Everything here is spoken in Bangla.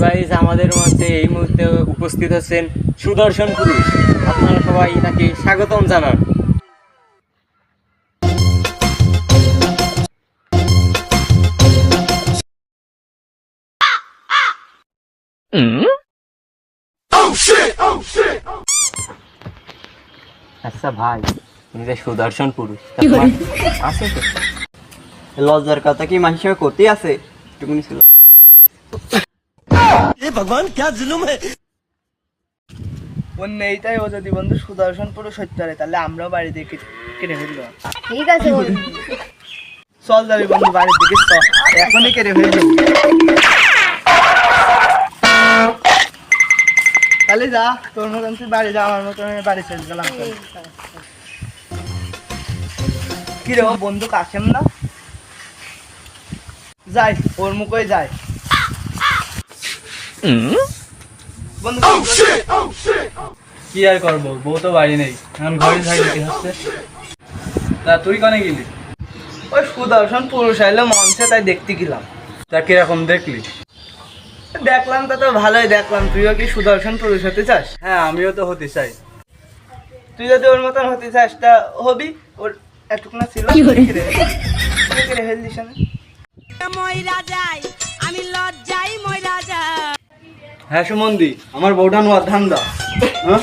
গাইস আমাদের মধ্যে এই মুহূর্তে উপস্থিত হচ্ছেন সুদর্শন পুরুষ। আপনারা সবাই তাকে স্বাগতম জানান। আচ্ছা ভাই, তুমি যে সুদর্শন পুরুষ আছে তো? লজ্জার কথা কি মানুষের করতে আছে একটুকুনি ছিল। ভগবান क्या जुलुम है। ও নেইটাই ও যদি বন্ধু সুদর্শন পুরুষ হতে পারে তাহলে আমরাও বাড়ি থেকে কেটে ফেলবো। ঠিক আছে বন্ধু। চল যাবি বন্ধু বাড়ির দিকে, চল এখনই কেটে ফেলবো। তাহলে যা, তোর মতন তুই বাড়ি যা, আমার মতন আমি বাড়ি চলে গেলাম। কি রে ও বন্ধু কাশেম না? যাই ওর মুখে যাই। বন্ধু কি আর করবো, বউ তো বাড়ি নেই, এখন ঘরে যাই দেখে হচ্ছে। তা তুই কনে গেলি? ওই সুদর্শন পুরুষ আইলো মঞ্চে, তাই দেখতে গেলাম। তা কিরকম দেখলি? দেখলাম তা তো ভালোই দেখলাম। তুইও কি সুদর্শন পুরুষ হতে চাস? হ্যাঁ, আমিও তো হতে চাই। তুই যদি ওর মতন হতে চাস তা হবি। ওর এটুকুনা ছিল হেলদিস ময়রা যাই আমি লজ্জাই ময়রা যাই। হ্যাঁ সুমন্দি, আমার বউটা নোয়ার ধান্দা। হ্যাঁ